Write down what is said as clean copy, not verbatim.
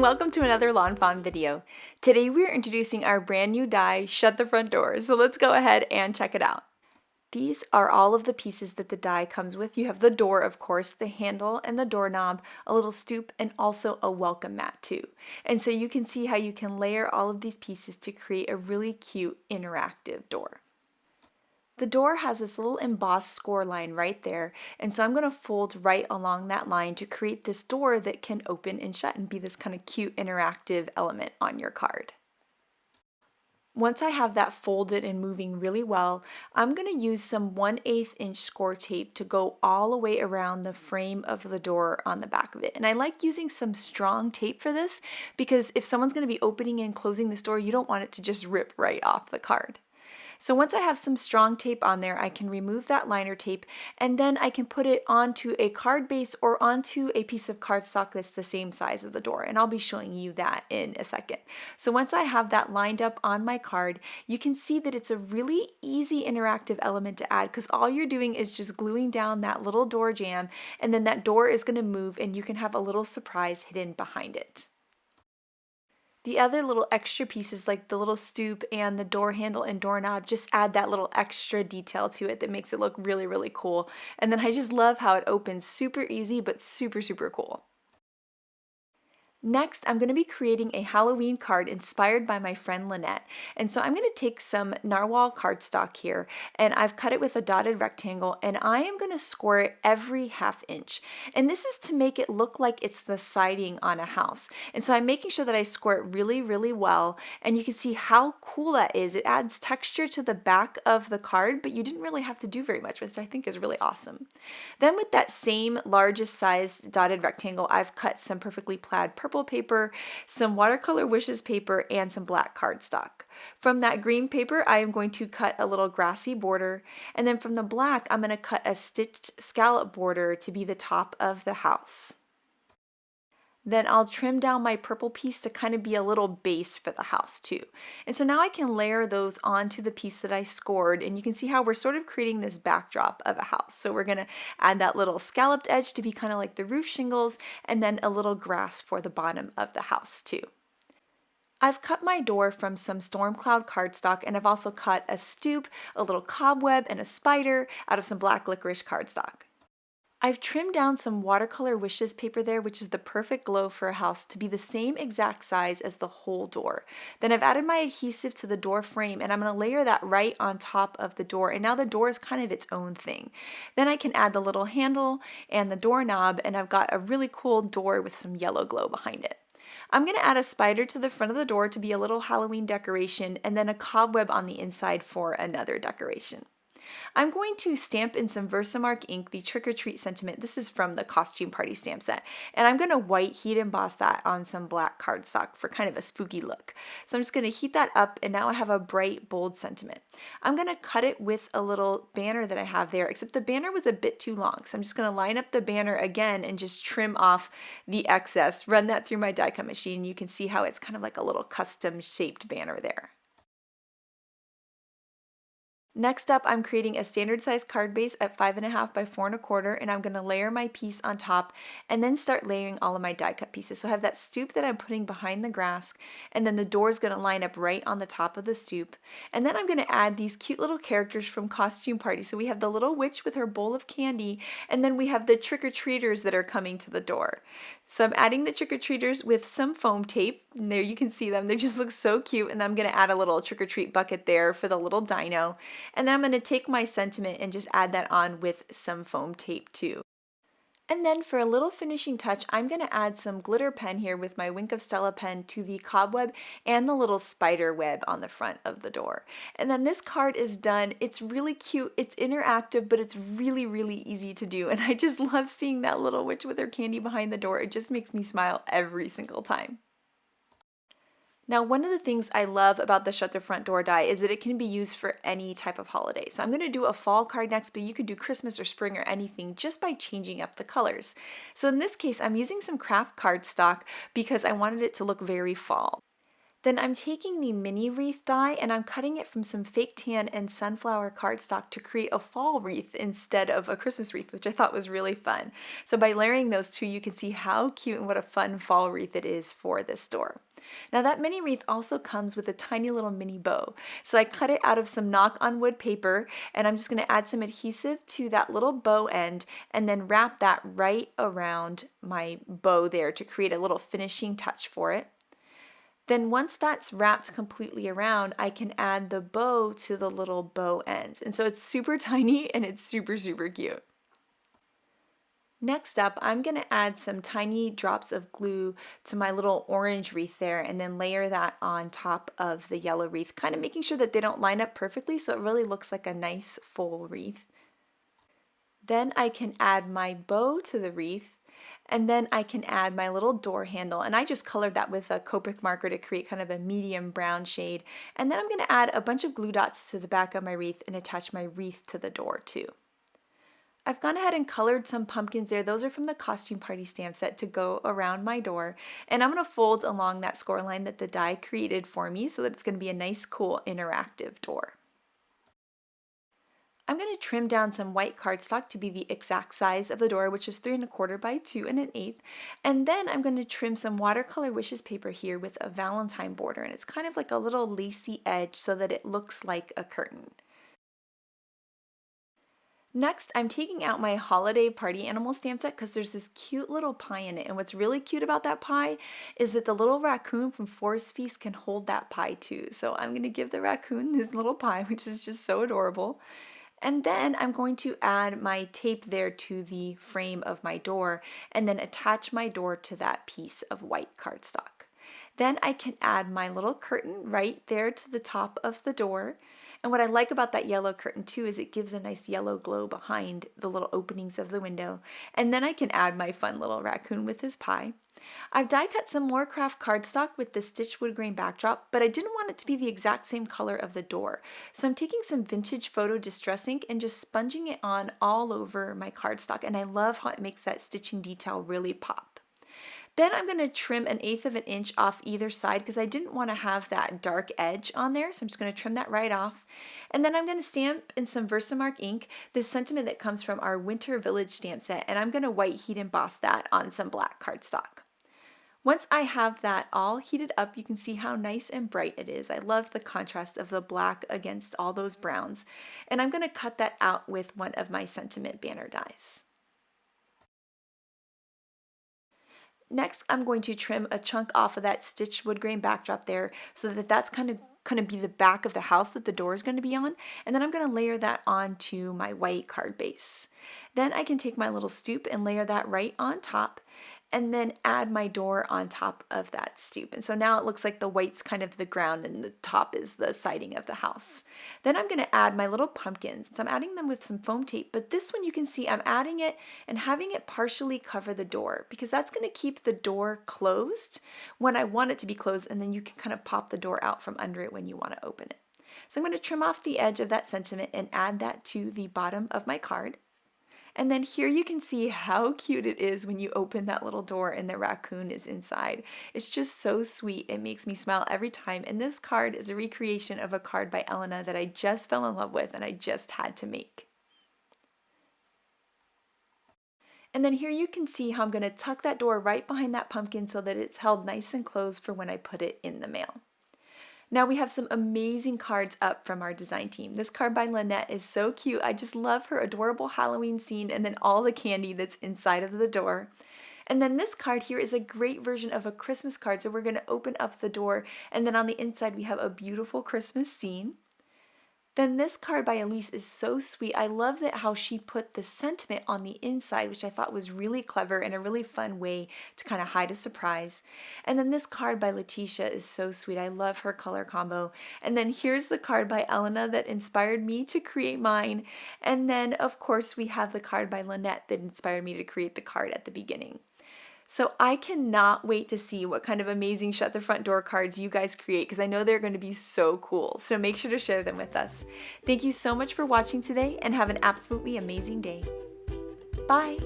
and welcome to another lawnfawn video. Today we're introducing our brand new die, Shut the Front Door, so let's go ahead and check it out. These are all of the pieces that the die comes with. You have the door, of course, the handle and the doorknob, a little stoop, and also a welcome mat too. And so you can see how you can layer all of these pieces to create a really cute interactive door. The door has this little embossed score line right there, and so I'm going to fold right along that line to create this door that can open and shut and be this kind of cute interactive element on your card. Once I have that folded and moving really well, I'm going to use some 1/8 inch score tape to go all the way around the frame of the door on the back of it. And I like using some strong tape for this because if someone's going to be opening and closing this door, you don't want it to just rip right off the card. So once I have some strong tape on there, I can remove that liner tape and then I can put it onto a card base or onto a piece of cardstock that's the same size of the door. And I'll be showing you that in a second. So once I have that lined up on my card, you can see that it's a really easy interactive element to add because all you're doing is just gluing down that little door jamb and then that door is going to move and you can have a little surprise hidden behind it. The other little extra pieces like the little stoop and the door handle and doorknob just add that little extra detail to it that makes it look really, really cool. And then I just love how it opens super easy but super, super cool. Next, I'm going to be creating a Halloween card inspired by my friend Lynette. And so I'm going to take some narwhal cardstock here and I've cut it with a dotted rectangle and I am going to score it every 1/2 inch. And this is to make it look like it's the siding on a house. And so I'm making sure that I score it really, really well. And you can see how cool that is. It adds texture to the back of the card, but you didn't really have to do very much, which I think is really awesome. Then with that same largest size dotted rectangle, I've cut some perfectly plaid purple paper, some Watercolor Wishes paper, and some black cardstock. From that green paper, I am going to cut a little grassy border, and then from the black, I'm going to cut a stitched scallop border to be the top of the house. Then I'll trim down my purple piece to kind of be a little base for the house too. And so now I can layer those onto the piece that I scored, and you can see how we're sort of creating this backdrop of a house. So we're going to add that little scalloped edge to be kind of like the roof shingles, and then a little grass for the bottom of the house too. I've cut my door from some storm cloud cardstock, and I've also cut a stoop, a little cobweb, and a spider out of some black licorice cardstock. I've trimmed down some Watercolor Wishes paper there, which is the perfect glow for a house, to be the same exact size as the whole door. Then I've added my adhesive to the door frame and I'm going to layer that right on top of the door, and now the door is kind of its own thing. Then I can add the little handle and the doorknob, and I've got a really cool door with some yellow glow behind it. I'm going to add a spider to the front of the door to be a little Halloween decoration, and then a cobweb on the inside for another decoration. I'm going to stamp in some Versamark ink, the Trick or Treat sentiment. This is from the costume party stamp set. And I'm going to white heat emboss that on some black cardstock for kind of a spooky look. So I'm just going to heat that up, and now I have a bright, bold sentiment. I'm going to cut it with a little banner that I have there, except the banner was a bit too long. So I'm just going to line up the banner again and just trim off the excess, run that through my die cut machine. You can see how it's kind of like a little custom shaped banner there. Next up, I'm creating a standard size card base at 5.5 by 4.25, and I'm going to layer my piece on top and then start layering all of my die cut pieces. So I have that stoop that I'm putting behind the grass, and then the door is going to line up right on the top of the stoop. And then I'm going to add these cute little characters from Costume Party. So we have the little witch with her bowl of candy, and then we have the trick-or-treaters that are coming to the door. So I'm adding the trick-or-treaters with some foam tape, and there you can see them. They just look so cute, and I'm going to add a little trick-or-treat bucket there for the little dino. And then I'm going to take my sentiment and just add that on with some foam tape too. And then for a little finishing touch, I'm going to add some glitter pen here with my Wink of Stella pen to the cobweb and the little spider web on the front of the door. And then this card is done. It's really cute, it's interactive, but it's really, really easy to do. And I just love seeing that little witch with her candy behind the door. It just makes me smile every single time. Now, one of the things I love about the Shut the Front Door die is that it can be used for any type of holiday. So I'm going to do a fall card next, but you could do Christmas or spring or anything just by changing up the colors. So in this case, I'm using some craft cardstock because I wanted it to look very fall. Then I'm taking the mini wreath die and I'm cutting it from some fake tan and sunflower cardstock to create a fall wreath instead of a Christmas wreath, which I thought was really fun. So by layering those two, you can see how cute and what a fun fall wreath it is for this door. Now that mini wreath also comes with a tiny little mini bow. So I cut it out of some knock on wood paper and I'm just going to add some adhesive to that little bow end and then wrap that right around my bow there to create a little finishing touch for it. Then once that's wrapped completely around, I can add the bow to the little bow ends. And so it's super tiny and it's super, super cute. Next up, I'm going to add some tiny drops of glue to my little orange wreath there and then layer that on top of the yellow wreath, kind of making sure that they don't line up perfectly so it really looks like a nice full wreath. Then I can add my bow to the wreath, and then I can add my little door handle, and I just colored that with a Copic marker to create kind of a medium brown shade. And then I'm going to add a bunch of glue dots to the back of my wreath and attach my wreath to the door too. I've gone ahead and colored some pumpkins there. Those are from the costume party stamp set to go around my door. And I'm going to fold along that score line that the die created for me so that it's going to be a nice, cool, interactive door. I'm going to trim down some white cardstock to be the exact size of the door, which is 3 1/4 by 2 1/8. And then I'm going to trim some Watercolor Wishes paper here with a Valentine border. And it's kind of like a little lacy edge so that it looks like a curtain. Next, I'm taking out my holiday party animal stamp set because there's this cute little pie in it. And what's really cute about that pie is that the little raccoon from Forest Feast can hold that pie too. So I'm going to give the raccoon this little pie, which is just so adorable. And then I'm going to add my tape there to the frame of my door and then attach my door to that piece of white cardstock. Then I can add my little curtain right there to the top of the door. And what I like about that yellow curtain too is it gives a nice yellow glow behind the little openings of the window. And then I can add my fun little raccoon with his pie. I've die cut some more craft cardstock with the stitched wood grain backdrop, but I didn't want it to be the exact same color of the door. So I'm taking some vintage photo distress ink and just sponging it on all over my cardstock, and I love how it makes that stitching detail really pop. Then I'm going to trim 1/8 of an inch off either side because I didn't want to have that dark edge on there, so I'm just going to trim that right off. And then I'm going to stamp in some Versamark ink this sentiment that comes from our Winter Village stamp set, and I'm going to white heat emboss that on some black cardstock. Once I have that all heated up, you can see how nice and bright it is. I love the contrast of the black against all those browns. And I'm going to cut that out with one of my sentiment banner dies. Next, I'm going to trim a chunk off of that stitched wood grain backdrop there so that that's kind of going to be the back of the house that the door is going to be on. And then I'm going to layer that onto my white card base. Then I can take my little stoop and layer that right on top and then add my door on top of that stoop. And so now it looks like the white's kind of the ground and the top is the siding of the house. Then I'm going to add my little pumpkins. So I'm adding them with some foam tape, but this one you can see I'm adding it and having it partially cover the door because that's going to keep the door closed when I want it to be closed, and then you can kind of pop the door out from under it when you want to open it. So I'm going to trim off the edge of that sentiment and add that to the bottom of my card. And then here you can see how cute it is when you open that little door and the raccoon is inside. It's just so sweet. It makes me smile every time. And this card is a recreation of a card by Elena that I just fell in love with and I just had to make. And then here you can see how I'm going to tuck that door right behind that pumpkin so that it's held nice and closed for when I put it in the mail. Now we have some amazing cards up from our design team. This card by Lynette is so cute. I just love her adorable Halloween scene and then all the candy that's inside of the door. And then this card here is a great version of a Christmas card. So we're going to open up the door and then on the inside we have a beautiful Christmas scene. Then this card by Elise is so sweet. I love that how she put the sentiment on the inside, which I thought was really clever and a really fun way to kind of hide a surprise. And then this card by Letitia is so sweet. I love her color combo. And then here's the card by Elena that inspired me to create mine. And then of course we have the card by Lynette that inspired me to create the card at the beginning. So I cannot wait to see what kind of amazing Shut the Front Door cards you guys create because I know they're going to be so cool. So make sure to share them with us. Thank you so much for watching today and have an absolutely amazing day. Bye!